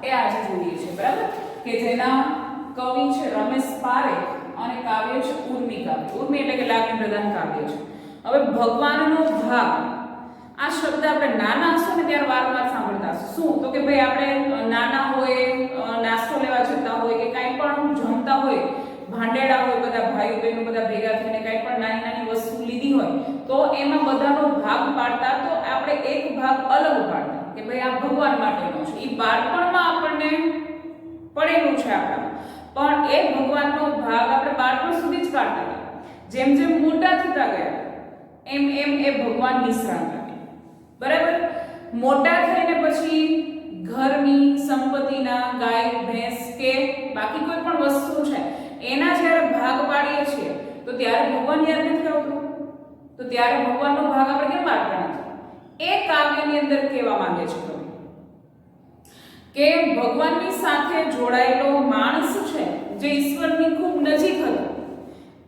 એ આજે જોઈએ છે, બરાબર, કે જેના કવિ છે રમેશ પારેખ અને કાવ્ય છે ઉર્મી કાવ્ય. ઉર્મી એટલે કે લાગણી પ્રધાન કાવ્ય છે. હવે ભગવાનનો ભાગ આ શબ્દ આપણે નાના હશું ને ત્યારે વારંવાર સાંભળતા હશું. શું તો કે ભાઈ આપણે નાના હોય, નાસ્તો લેવા જતા હોય કે કંઈ પણ જમતા હોય, ભાંડેડા હોય, બધા ભાઈઓ બહેનો બધા ભેગા થઈને કંઈ પણ નાની નાની વસ્તુ લીધી હોય તો એમાં બધાનો ભાગ પાડતા. તો આપણે એક ભાગ અલગ પાડતા કે ભાઈ આ ભગવાન માટેનો છે. એ બાળપણમાં આપણને પડેલું છે આપણામાં, પણ એ ભગવાનનો ભાગ આપણે બાળપણ સુધી જ પાડતા હતા. જેમ જેમ મોટા થતા ગયા એમ એમ એ ભગવાન નિષ્ણાત હતા, બરાબર. મોટા થઈને પછી ઘરની સંપત્તિના, ગાય ભેંસ કે બાકી કોઈ પણ વસ્તુ છે એના જ્યારે ભાગ પાડીએ છીએ તો ત્યારે ભગવાન યાદ નથી આવતું. તો ત્યારે ભગવાનનો ભાગ આપણે કેમ પાડતા નથી? એ કાવ્યની અંદર કહેવા માંગે છે કે ભગવાનની સાથે જોડાયેલો માણસ છે જે ઈશ્વરની ખૂબ નજીક હતો,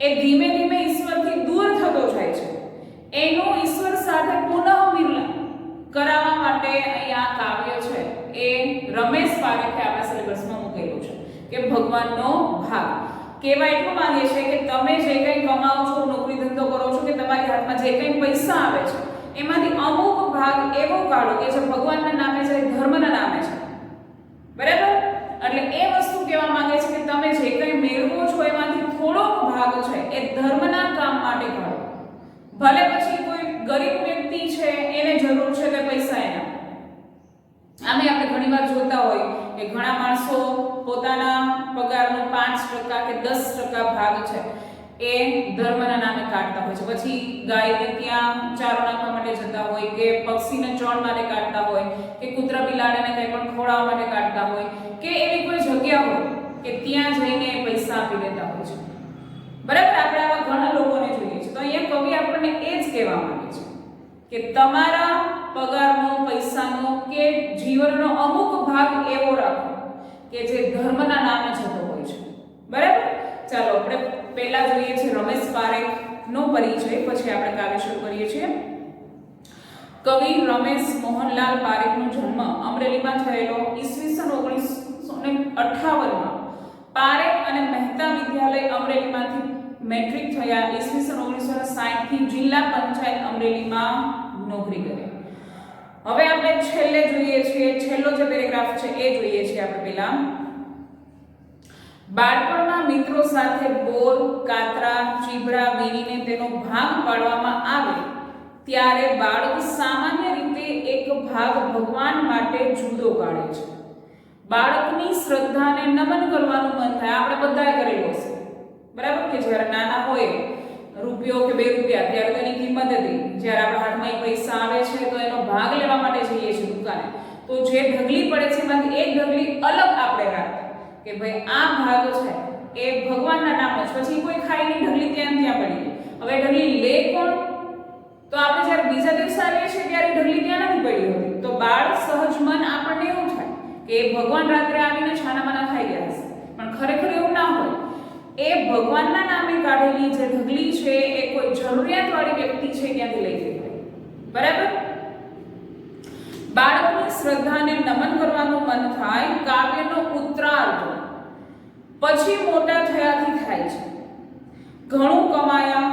એ ધીમે ધીમે ઈશ્વરથી દૂર થતો જાય છે. એનું ઈશ્વર સાથે પુનઃ મિલન કરાવવા માટે અહીંયા કાવ્ય છે એ રમેશ પારેખે આપણા સિલેબસમાં મૂકેલું છે કે ભગવાનનો ભાગ. કહેવા એટલું માંગે છે કે તમે જે કંઈ કમાઓ છો, નોકરી ધંધો કરો છો કે તમારી હાથમાં જે કંઈ પૈસા આવે છે એમાંથી અમુક ભાગ એવો કાઢો કે જે ભગવાનના નામે છે, ધર્મના નામે છે, બરાબર. એટલે એ વસ્તુ કહેવા માંગે છે કે તમે જે કંઈ મેળવો છો એમાંથી થોડોક ભાગ છે એ ધર્મના કામ માટે કાઢો. ભલે પછી કોઈ ગરીબ વ્યક્તિ છે એને જરૂર છે કે પૈસા એના, આમે આપણે ઘણીવાર જોતા હોય કે ઘણા માણસો પોતાના પગારનો 5% કે 10% ભાગ છે એ ધર્મના નામે કાઢતા હોય છે. પછી ગાયને ત્યાં ચારો નાખવા માટે જતા હોય કે પક્ષીને ચણ માટે કાઢતા હોય કે કૂતરા બિલાડીને કંઈ પણ ખવડાવવા માટે કાઢતા હોય કે એવી કોઈ જગ્યા હોય કે ત્યાં જઈને પૈસા આપી દેતા હોય છે, બરાબર. આપણે આવા ઘણા લોકોને જોઈએ છે. તો અહીંયા કવિ આપણને એ જ કહેવા માંગે છે કે તમારા પગારનો, પૈસાનો કે જીવનનો અમુક ભાગ એવો રાખો કે જે ધર્મના નામે જતો હોય છે, બરાબર. ચાલો આપણે પહેલા જોઈએ છે રમેશ પારેખનો પરિચય, પછી આપણે કાવ્ય શરૂ કરીએ છીએ. કવિ રમેશ મોહનલાલ પારેખનો જન્મ અમરેલીમાં થયેલો ઈસવીસન 1958માં. પારેખ અને મહેતા વિદ્યાલય અમરેલીમાંથી મેટ્રિક થયા. ઈસવીસન 1960 થી જિલ્લા પંચાયત અમરેલીમાં નોકરી કરી. હવે આપણે છેલ્લે જોઈએ છીએ, છેલ્લો જે પેરેગ્રાફ છે એ જોઈએ છીએ આપણે પહેલા. બાળપણમાં મિત્રો સાથે બોર, કાતરા, ચીભડા વીણીને તેનો ભાગ પાડવામાં આવે ત્યારે બાળક સામાન્ય રીતે એક ભાગ ભગવાન માટે જુદો કાઢે છે. બાળકની શ્રદ્ધાને નમન કરવાનું મન થાય. આપણે બધાએ કરેલું હશે, બરાબર, કે જ્યારે નાના હોય રૂપિયો કે 2 રૂપિયા ત્યારે તેની કિંમત હતી. જ્યારે આપણા હાથમાં પૈસા આવે છે તો એનો ભાગ લેવા માટે જઈએ છીએ દુકાને, તો જે ઢગલી પડે છે એમાંથી એક ઢગલી અલગ આપણે રાખતા કે ભાઈ આ ભાગ છે એ ભગવાનના નામે છે. પછી કોઈ ખાઈની ઢગલી ત્યાં પડી ગઈ, હવે ઢગલી લે કોણ? તો આપણે જ્યારે બીજા દિવસે આવીએ છીએ ત્યારે ઢગલી ત્યાં નથી પડી હોતી. તો બાળ સહજ મન આપણને એવું થાય કે ભગવાન રાત્રે આવીને છાનામાના ખાઈ ગયા હશે, પણ ખરેખર એવું ના હોય. એ ભગવાનના નામે કાઢેલી જે ઢગલી છે એ કોઈ જરૂરિયાતવાળી વ્યક્તિ છે ત્યાંથી લઈ ગઈ હોય, બરાબર. બાળકની શ્રદ્ધાને નમન કરવાનું મન થાય. કાવ્યનો ઉત્તરાર્ધ પછી મોટા થયાથી થાય છે. ઘણું કમાયા,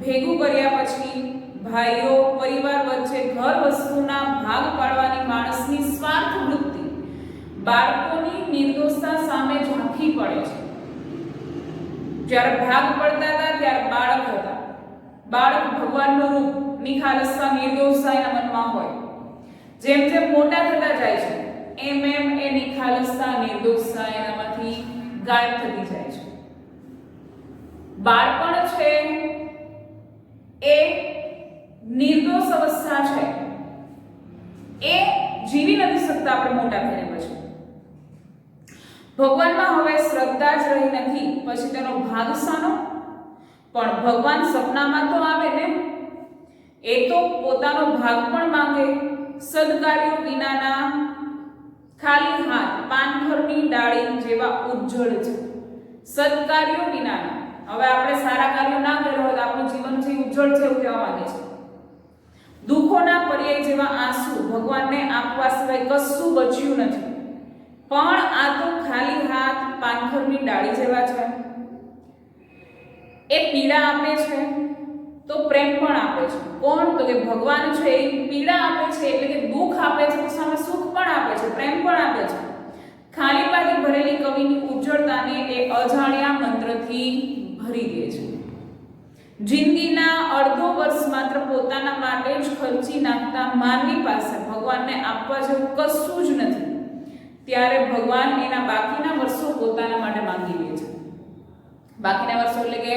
ભેગું કર્યા પછી ભાઈઓ, પરિવાર વચ્ચે ઘર વસ્તુના ભાગ પાડવાની માણસની સ્વાર્થ વૃત્તિ બાળકોની નિર્દોષતા સામે ઝાંખી પડે છે. જ્યારે ભાગ પડતા હતા ત્યારે બાળક હતા. બાળક ભગવાનનું રૂપ, નિખાલસતા, નિર્દોષતા એના મનમાં હોય. જેમ જેમ મોટા થતા જાય છે એમ એમ એ નિખાલસતા, નિર્દોષતા એનામાંથી ગાયબ થતી જાય છે. બાળપણ છે એ નિર્દોષ અવસ્થા છે, એ જીવી નથી શકતા આપણે મોટા થઈને પછી. ભગવાનમાં હવે શ્રદ્ધા જ રહી નથી, પછી તેનો ભાગ શાનો? પણ ભગવાન સપનામાં તો આવે ને, એ તો પોતાનો ભાગ પણ માંગે. સદકાર્યો વિનાના ખાલી હાથ પાનખરની ડાળી જેવા ઉજ્જળ છે. સદકાર્યો વિનાના, હવે આપણે સારા કાર્યો ના કર્યા હોય તો આપણું જીવન છે ઉજ્જળ છે એવું કહેવા માંગે છે. દુઃખોના પર્યાય જેવા આંસુ ભગવાનને આપવા સિવાય કશું બચ્યું નથી. પણ આ તો ખાલી હાથ પાનખરની ડાળી જેવા છે. એ પીડા આપે છે તો પ્રેમ પણ આપે છે. કોણ? તો કે ભગવાન છે. એ પીડા આપે છે એટલે કે દુઃખ આપે છે તો સામે સુખ પણ આપે છે, પ્રેમ પણ આપે છે. ખાલીપાથી ભરેલી કવિની ઉજ્જવળતાને એ અજાણ્યા મંત્રથી ભરી દે છે. જિંદગીના અડધો વર્ષ માત્ર પોતાના માટે જ ખર્ચી નાખતા માનવી પાસે ભગવાનને આપવા જેવું કશું જ નથી. ત્યારે ભગવાન એના બાકીના વર્ષો પોતાના માટે માંગી લે છે. બાકીના વર્ષો એટલે કે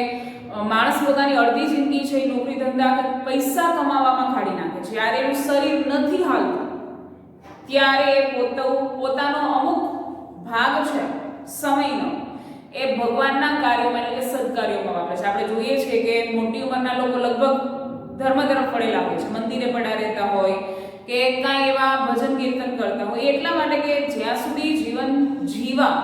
માણસ પોતાની અડધી જિંદગી છે નોકરી ધંધા કે પૈસા કમાવામાં કાઢી નાખે છે. જ્યારે એનું શરીર નથી હાલતું ત્યારે પોતાનો અમુક ભાગ છે સમયનો એ ભગવાનના કાર્યોમાં એટલે કે સદકાર્યોમાં વાપરે છે. આપણે જોઈએ છીએ કે મોટી ઉંમરના લોકો લગભગ ધર્મ તરફ પડેલા હોય છે, મંદિરે પડા રહેતા હોય કે કાંઈ એવા ભજન કીર્તન કરતા હોય, એટલા માટે કે જ્યાં સુધી જીવન જીવા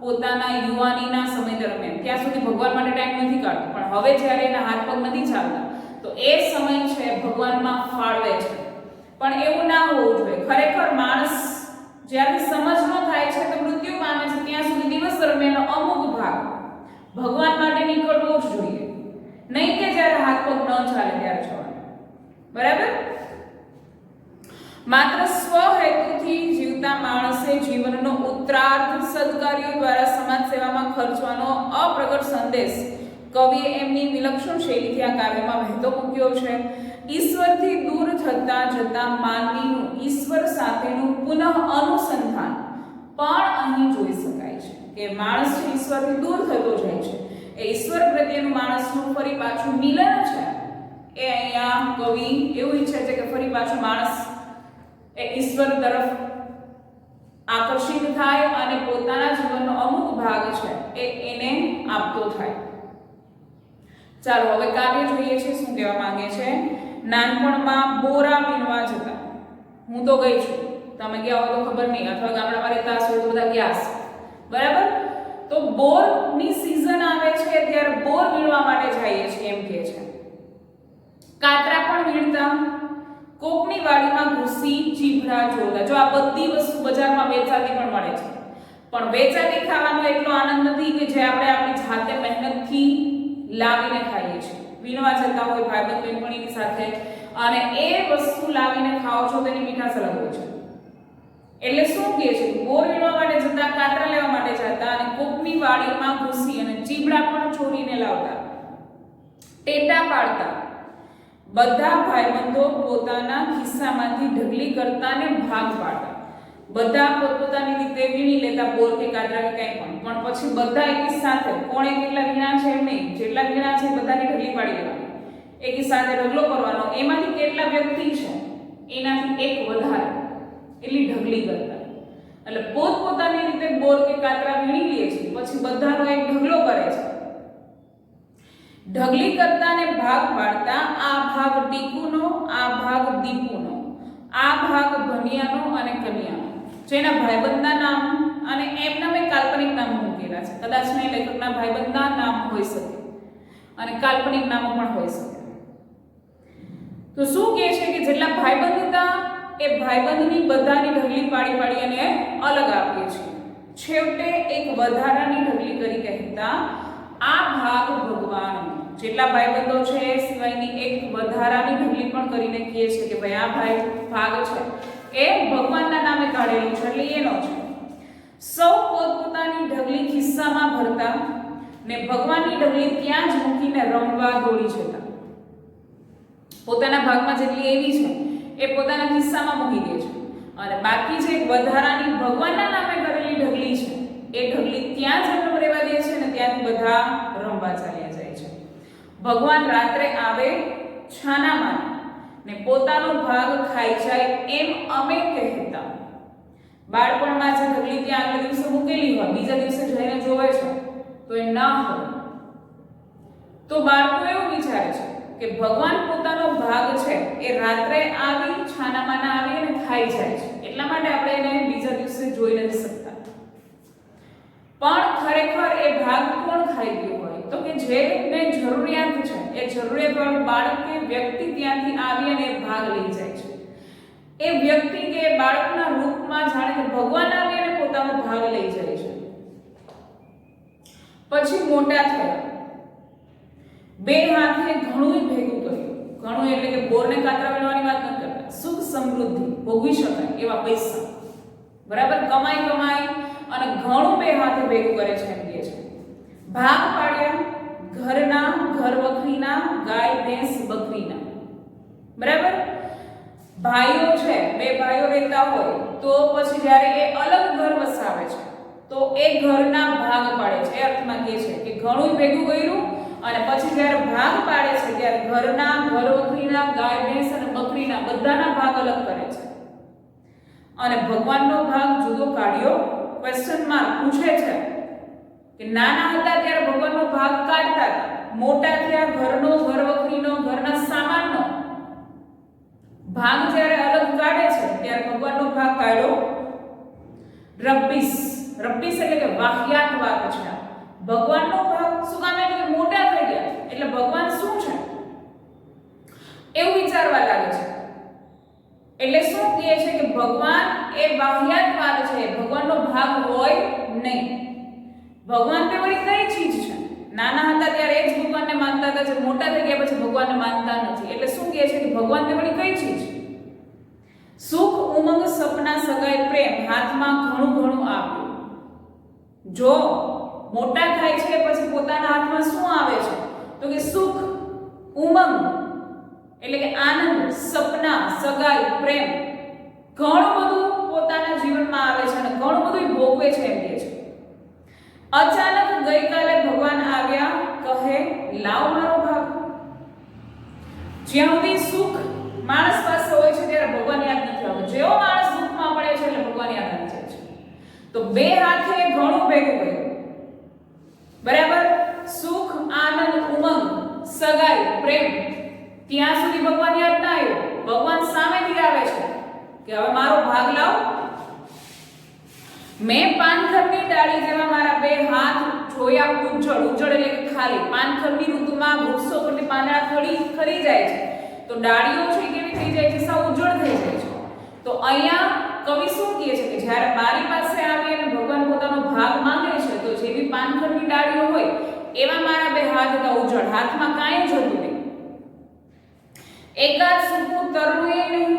પોતાના યુવાનીના સમય દરમિયાન ત્યાં સુધી ભગવાન માટે ટાઈમ નથી કાઢતો. પણ હવે જ્યારે એના હાથ પગ નથી ચાલતા તો એ સમય છે ભગવાનમાં ફાળવે છે. પણ એવું ના હોવું જોઈએ. ખરેખર માણસ જ્યારે સમજ ન થાય છે તો મૃત્યુ પામે છે ત્યાં સુધી દિવસ દરમિયાન અમુક ભાગ ભગવાન માટે નીકળવો જ જોઈએ, નહીં કે જ્યારે હાથ પગ ન ચાલે ત્યારે જવાનું. બરાબર? માત્ર સ્વહેતુથી જીવતા માણસે જીવનનો ઉત્તરાર્ધ સદકાર્યો દ્વારા સમાજ સેવામાં ખર્ચવાનો અપ્રગટ સંદેશ કવિએ એમની વિલક્ષણ શૈલીથી આ કાવ્યમાં વહેતો મૂક્યો છે. ઈશ્વરથી દૂર જતા માનવીનું ઈશ્વર સાથેનું પુનઃ અનુસંધાન પણ અહીં જોઈ શકાય છે કે માણસ જે ઈશ્વરથી દૂર થતો જાય છે એ ઈશ્વર પ્રત્યેનું માણસનું ફરી પાછું મિલન છે. એ અહીંયા કવિ એવું ઈચ્છે છે કે ફરી પાછું માણસ એ ઈશ્વર તરફ આકર્ષિત થાય અને પોતાના જીવનનો અમુક ભાગ છે એને આપતો થાય. ચાલો હવે કાવ્ય જોઈએ છે શું કહેવા માંગે છે. નાનપણમાં બોરા વીણવા જતા. હું તો ગઈ છું, તમે ગયા હોય તો ખબર નહીં, અથવા ગામડામાં રહેતા હશો તો બધા ગયા હશે. બરાબર? તો બોરની સીઝન આવે છે ત્યારે બોર વીણવા માટે જઈએ છીએ એમ કહે છે. કાતરા પણ વીણતા, કોકની વાડીમાં ઘૂસી ચીભડા જોતા. જો આ બધી વસ્તુ બજારમાં વેચાતી પણ મળે છે, પણ વેચાતી ખાવાનો એટલો આનંદ નથી કે જે આપણે આપણી જાતે મહેનતથી લાવીને ખાઈએ છીએ. વીણવા જતા હોય ભાઈબંધ બહેનપણીની સાથે અને એ વસ્તુ લાવીને ખાઓ છો તેની મીઠાશ અલગ હોય છે. એટલે શું કહે છે? બોર વીણવા માટે જતા, કાતરા લેવા માટે જતા અને કોકની વાડીમાં ઘૂસી અને ચીબડા પણ ચોરીને લાવતા, ટેટા પાડતા. બધા ભાઈબંધો પોતાના ખિસ્સામાંથી ઢગલી કરતા ને ભાગ પાડતા. બધા પોતપોતાની રીતે વીણી લેતા બોર કે કાતરા કે કંઈ પણ પછી બધા એકી સાથે કોણે કેટલા વીણા છે એમ નહીં, જેટલા વીણા છે બધાની ઢગલી પાડી લેવાની, એકી સાથે ઢગલો કરવાનો. એમાંથી કેટલા વ્યક્તિ છે એનાથી એક વધારે એટલી ઢગલી કરતા. એટલે પોતપોતાની રીતે બોર કે કાતરા વીણી લે છે, પછી બધાનો એક ઢગલો કરે છે. ઢગલી કરતા ને ભાગ પાડતા. આ ભાગ ટીકુનો, આ ભાગ દીપુનો, આ ભાગ ભનિયાનો અને કન્યાનો. જેના ભાઈબંધના નામ અને એમના મેં કાલ્પનિક નામ મૂકેલા છે. કદાચ નહીં લેખકના ભાઈબંધના નામ હોઈ શકે અને કાલ્પનિક નામો પણ હોઈ શકે. તો શું કહે છે કે જેટલા ભાઈબંધ હતા એ ભાઈબંધની બધાની ઢગલી પાડી પાડી અને અલગ આપીએ છીએ. છેવટે એક વધારાની ઢગલી કરી કહેતા આ ભાગ ભગવાન. જેટલા ભાઈબંધો છે એ સિવાયની એક વધારાની ઢગલી પણ કરીને કહે છે કે ભાઈ આ ભાગ છે એ ભગવાનના નામે કાઢેલું છે એટલે એનો છે. સૌ પોતપોતાની ઢગલી ખિસ્સામાં ભરતા ને ભગવાનની ઢગલી ત્યાં જ મૂકીને રમવા દોડી જતા. પોતાના ભાગમાં જેટલી એવી છે એ પોતાના ખિસ્સામાં મૂકી દે છે અને બાકી જે વધારાની ભગવાનના નામે કરેલી ઢગલી છે એ ઢગલી ત્યાં જ રહેવા દે છે અને ત્યાંથી બધા રમવા ચાલ્યા જાય છે. ભગવાન રાત્રે આવે છાનામાં ને પોતાનો ભાગ ખાઈ જાય એમ અમે કહેતા. બાળપણમાં જે ઢગલી ત્યાં આગલા દિવસે મૂકેલી હોય બીજા દિવસે જઈને જોવે છે તો એ ના હોય તો બાળકો એવું વિચારે છે કે ભગવાન પોતાનો ભાગ છે એ રાત્રે આવી છાનામાં આવી અને ખાઈ જાય છે, એટલા માટે આપણે એને બીજા દિવસે જોઈ નથી શકતા. પણ ખરેખર એ ભાગ કોણ ખાઈ ગયું હોય તો કે જેને જરૂરિયાત છે એ જરૂરિયાતવાળું બાળક કે વ્યક્તિ ત્યાંથી આવી અને ભાગ લઈ જાય છે. એ વ્યક્તિ કે બાળકના રૂપમાં જાણે કે ભગવાન આવી અને પોતાનો પોતાનો ભાગ લઈ જાય છે. પછી મોટા થયા, બે હાથે ઘણું ભેગું કર્યું. ઘણું એટલે કે બોરને કાતરા મેળવવાની વાત નથી કરતા. સુખ સમૃદ્ધિ ભોગવી શકાય એવા પૈસા, બરાબર, કમાઈ અને ઘણું બે હાથે ભેગું કરે છે એમ કહે છે. ભાગ પાડ્યા ઘરના, ઘર વખરીના, ગાય ભેંસ બકરીના, બરાબર. ભાઈઓ છે, બે ભાઈઓ રહેતા હોય તો પછી જ્યારે એ અલગ ઘર વસાવે છે તો એ ઘરના ભાગ પાડે છે. એ અર્થમાં કહે છે કે ઘણું ભેગું કર્યું અને પછી જ્યારે ભાગ પાડે છે ત્યારે ઘરના, ઘર વખરીના, ગાય ભેંસ અને બકરીના બધાના ભાગ અલગ કરે છે. અને ભગવાનનો ભાગ જુદો કાઢ્યો? ક્વેશ્ચન માર્ક પૂછે છે કે નાના હતા ત્યારે ભગવાનનો ભાગ કાઢતા હતા, મોટા થયા ઘરનો, ઘર વખરીનો, ઘરના સામાનનો ભાગ જ્યારે અલગ કાઢે છે ત્યારે ભગવાનનો ભાગ કાઢ્યો? રબ્બીસ એટલે કે વાહિયાત વાત છે. ભગવાનનો ભાગ શું કામ? એટલે મોટા થઈ ગયા એટલે ભગવાન શું છે એવું વિચારવા લાગે છે. એટલે શું કહે છે કે ભગવાન એ વાહિયાત વાત છે, ભગવાનનો ભાગ હોય નહીં. ભગવાન તે વળી કઈ ચીજ છે? નાના હતા ત્યારે એ જ ભગવાનને માનતા હતા, જે મોટા થઈ ગયા પછી ભગવાનને માનતા નથી. એટલે શું કહે છે કે ભગવાન તે વળી કઈ ચીજ? સુખ, ઉમંગ, સપના, સગાઈ, પ્રેમ, હાથમાં ઘણું આવ્યું. જો મોટા થાય છે પછી પોતાના હાથમાં શું આવે છે? તો કે સુખ, ઉમંગ એટલે કે આનંદ, સપના, સગાઈ, પ્રેમ, ઘણું બધું પોતાના જીવનમાં આવે છે અને ઘણું બધું ભોગવે છે એમ કહે છે. અચાનક ગઈકાલે ભગવાન આવ્યા, કહે લાવ મારો ભાગ. જ્યાં સુધી સુખ માણસ પાસે હોય છે ત્યારે ભગવાન યાદ નથી આવતું. જેવો માણસ દુઃખમાં પડે છે એટલે ભગવાન યાદ આવી જાય છે. તો બે હાથે ઘણું ભેગું કર્યું, બરાબર. સુખ, આનંદ, ઉમંગ, સગાઈ, પ્રેમ, ત્યાં સુધી ભગવાન યાદ ના આવ્યો. ભગવાન સામેથી આવે છે કે હવે મારો ભાગ લાવ. મેં પાનખરની ડાળી જેવા મારા બે હાથ જોયા ઉજ્જળ એટલે કે ખાલી. પાનખરની ઋતુમાં વૃક્ષો પરથી પાંદડા ખરી જાય છે તો ડાળીઓ છે કેવી થઈ જાય છે? સાવ ઉજ્જળ થઈ જાય છે. તો અહીંયા કવિ શું કહે છે કે જ્યારે મારી પાસે આવી અને ભગવાન પોતાનો ભાગ માંગે છે તો જેવી પાનખરની ડાળીઓ હોય એવા મારા બે હાથ હતા ઉજ્જળ, હાથમાં કાંઈ જ હતું નહીં. એકાદ સૂકું તરણું એ નહીં,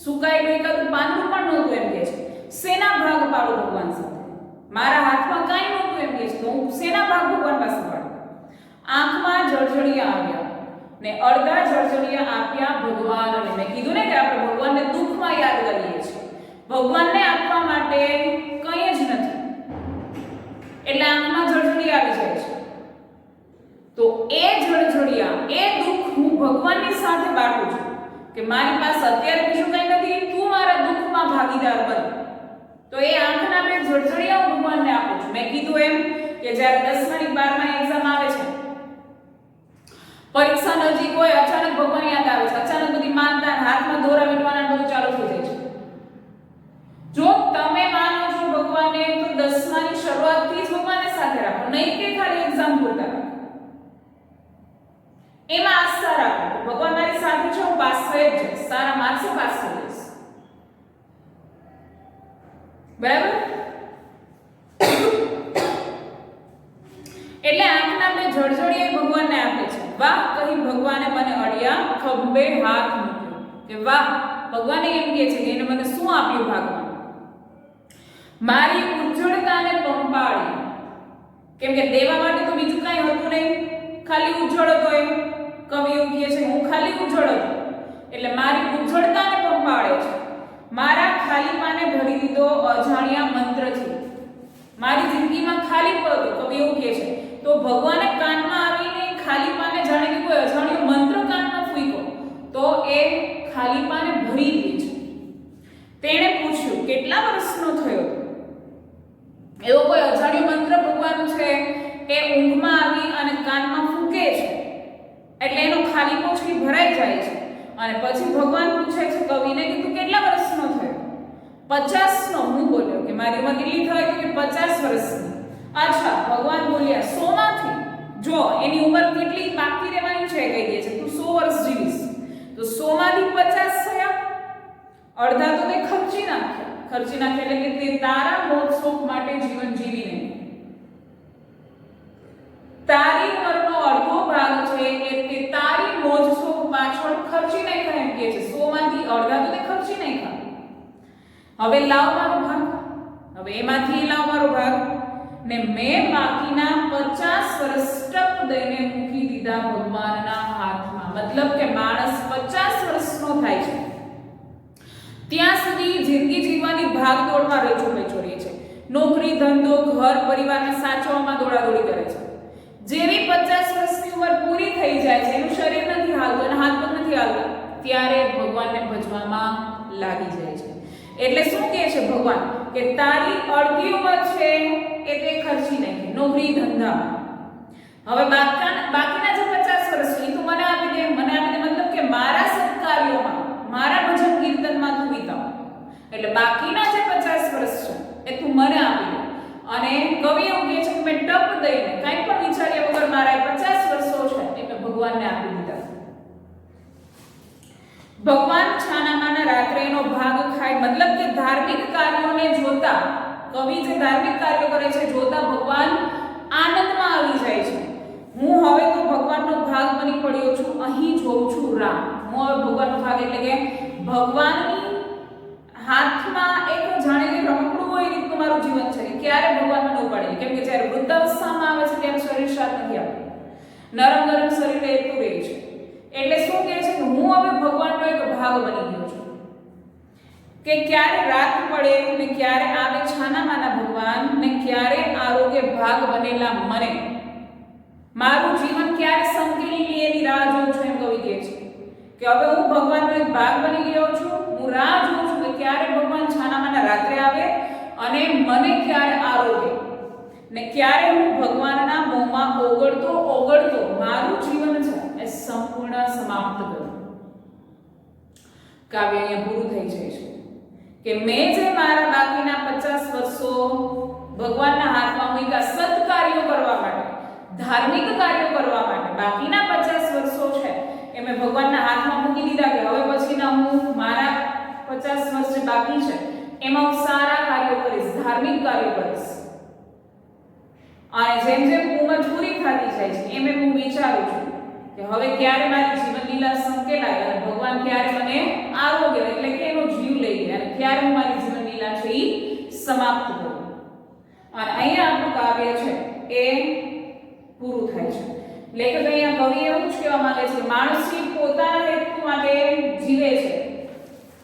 સુકાયેલું એકાદું પાંદડું પણ નહોતું એમ કહે છે. શેના ભાગ પાડું ભગવાન સાથે? મારા હાથમાં કાંઈ નહોતું એમ કહે છે તો હું શેના ભાગ ભગવાન પાસે પાડું? આંખમાં જળજળિયા આવ્યા ને અડધા જળજળિયા આપ્યા ભગવાનને. મેં કીધું ને કે આપણે ભગવાનને દુઃખમાં યાદ કરીએ છીએ, ભગવાનને આપવા માટે કંઈ જ નથી એટલે આંખમાં જળજળિયા આવી જાય છે. તો એ જળજળિયા, એ દુઃખ હું ભગવાનની સાથે બાટું છું કે મારી પાસે અત્યારે બીજું કંઈ નથી, તું મારા દુઃખમાં ભાગીદાર બન. તો એ આંખના બે જળજળિયા હું ભગવાનને આપું છું. મેં કીધું એમ કે જ્યારે 10માની 12માની એક્ઝામ આવે છે, પરીક્ષા નજીક હોય, અચાનક ભગવાન યાદ આવે છે, અચાનક બધી માનતા, હાથમાં દોરા વીંટવાના બધું ચાલુ થઈ જાય છે. જો તમે માનો છો ભગવાનને તો 10માની શરૂઆતથી જ ભગવાનને સાથે રાખો, નહીં કે ખાલી એક્ઝામ પૂરતા રાખો. એમાં આસ્થા રાખો ભગવાન મારી સાથે છે, હું પાસ થઈ જ જઈશ, સારા માર્ક્સે પાસ થઈ જઈશ, બરાબર. એટલે આંખના બે જળજળિયા ભગવાનને આપે છે. વાહ કહી ભગવાને મને અડિયા, ખંભે હાથ મૂક્યો. કે વાહ, ભગવાને એમ કહે છે કે એને મને શું આપ્યું ભાગમાં? મારી ઉજ્જળતાને પંપાળી. કેમ કે દેવા માટે તો બીજું કાંઈ હતું નહીં, ખાલી ઉજ્જળ હતો. એમ કવિ એવું કહે છે હું ખાલી ઉજ્જળ હતો એટલે મારી ઉજ્જળતાને પંપાળે છે. મારા ખાલીપાને ભરી દીધો અજાણ્યા મંત્રથી. મારી જિંદગીમાં ખાલી હતો, કવિ એવું કહે છે. તો ભગવાને કાનમાં આવીને ખાલીપાને જાણે કે કોઈ અજાણ્યો મંત્ર કાનમાં ફૂંક્યો તો એ ખાલીપાને ભરી દે છે. તેણે પૂછ્યું કેટલા વર્ષનો થયો? એવો કોઈ અજાણ્યો મંત્ર ભગવાન છે એ ઊંઘમાં આવી અને કાનમાં ફૂંકે છે એટલે એનો ખાલીપો છે ભરાઈ જાય છે. અને પછી ભગવાન પૂછે છે કવિને કે તું કેટલા વર્ષનો થયો? 50 નો. હું બોલ્યો કે મારી ઉંમર કેટલી થાય તો કે 50 વર્ષની. અચ્છા, ભગવાન બોલ્યા 100 માંથી જો એની ઉંમર કેટલી બાકી રહેવાની છે કહી દે છે તું 100 વર્ષ જીવીશ. તો 100 માંથી 50 થયા, અડધા તો તે ખર્ચી નાખ્યા. ખર્ચી નાખે એટલે કે તે તારા મોજ શોખ માટે જીવન જીવીને તારી ઉંમરનો અડધો ભાગ છે કે તે તારી મોજ શોખ પાછળ ખર્ચી નાખ્યા એમ કે છે. 100 માંથી અડધા તો તે ખર્ચી નાખ્યા. હવે લાવ મારો ભાગ. હવે એમાંથી લાવ મારો ભાગ ને મેં બાકીના 50 વર્ષ ટપ દઈને મૂકી દીધા ભગવાનના હાથમાં. મતલબ કે માણસ 50 વર્ષનો થાય છે ત્યાં સુધી જિંદગી જીવવાની ભાગદોડમાં રચોડી છે. નોકરી, ધંધો, ઘર, પરિવારને સાચવવામાં દોડાદોડી કરે છે. જેવી 50 વર્ષની ઉંમર પૂરી થઈ જાય છે, એનું શરીર નથી હાલતું અને હાથ પગ નથી હાલતા, ત્યારે ભગવાનને ભજવામાં લાગી જાય છે. એટલે શું કહે છે ભગવાન કે તારી અડધી ઉંમર છે એ તે ખર્ચી નાખી નોકરી ધંધામાં. હવે બાકીના જે 50 વર્ષ છે એ તું મને આપી દે. મને આપી દે મતલબ કે મારા સત્કાર્યોમાં, મારા ભજન કીર્તનમાં તું વિતાવ. એટલે બાકીના જે 50 વર્ષ છે એ તું મને આપી દે. અને કવિ એવું કહે છે કે મેં ટપ દઈને કંઈ પણ વિચાર્યા વગર મારા 50 વર્ષો છે એ મેં ભગવાનને આપી દીધા. ભગવાન છાનામાના રાત્રે એનો ભાગ ખાય. મતલબ કે ધાર્મિક કાર્યોને જોતા, કવિ જે ધાર્મિક કાર્યો કરે છે જોતા ભગવાન આનંદમાં આવી જાય છે. હું હવે તો ભગવાનનો ભાગ બની પડ્યો છું, અહીં જોઉં છું રામ. હું હવે ભગવાનનો ભાગ એટલે કે ભગવાનની હાથમાં એક જાણે કે રમકડું હોય એ રીતનું મારું જીવન છે. ક્યારે ભગવાનમાં ન પડે, કેમ કે જ્યારે વૃદ્ધાવસ્થામાં આવે છે ત્યારે શરીર સાથ નથી આપતું, નરમ ગરમ શરીર રહેતું રહે છે. એટલે શું કહે છે કે હું હવે ભગવાનનો એક ભાગ બની ગયો છું. કે ક્યારે રાત પડે ને ક્યારે આવે છાનામાના ભગવાન ને ક્યારે આરોગ્ય ભાગ બનેલા મને મારું જીવન ક્યારે સંકેલી લે એની રાહ જોઉં છું. એમ કવિ કહે છે કે હવે હું ભગવાનનો એક ભાગ બની ગયો છું. હું રાહ જોઉં છું કે ક્યારે ભગવાન છાનામાના રાત્રે આવે અને મને ક્યારે આરોગ્ય ને ક્યારે હું ભગવાનના મોંમાં ઓગળતો મારું જીવન છે એ સંપૂર્ણ સમાપ્ત કરું. કાવ્ય અહીંયા પૂરું થઈ જાય છે કે મેં જે મારા બાકીના 50 વર્ષો ભગવાનના હાથમાં મૂક્યા સત્કાર્યો કરવા માટે, ધાર્મિક કાર્યો કરવા માટે, બાકીના 50 વર્ષો છે એ મેં ભગવાનના હાથમાં મૂકી દીધા. કે હવે પછીના હું મારા 50 વર્ષ જે બાકી છે એમાં હું સારા કાર્યો કરીશ, ધાર્મિક કાર્યો કરીશ. અને જેમ જેમ ઉંમર પૂરી થતી જાય છે એમ હું વિચારું છું કે હવે ક્યારે મારી જીવન લીલા સંકેલાય અને ભગવાન ક્યારે મને આરોગ્ય એટલે કે એનો જીવ લઈ લે અને ક્યારે હું મારી જીવન લીલા છે એ સમાપ્ત કરું. અને અહીંયા આપણું કાવ્ય છે એ પૂરું થાય છે. લેખક અહીંયા કવિ એવું જ કહેવા માંગે છે કે માણસી પોતાના હેતુ માટે જીવે છે,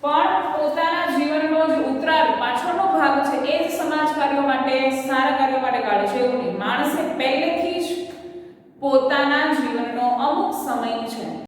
પણ પોતાના જીવનનો જે ઉત્તરાર્ધ પાછળનો ભાગ છે એ જ સમાજ કાર્યો માટે, સારા કાર્યો માટે કાઢે છે. એવું નહીં, માણસે પહેલેથી જ પોતાના જીવનનો અમુક સમય છે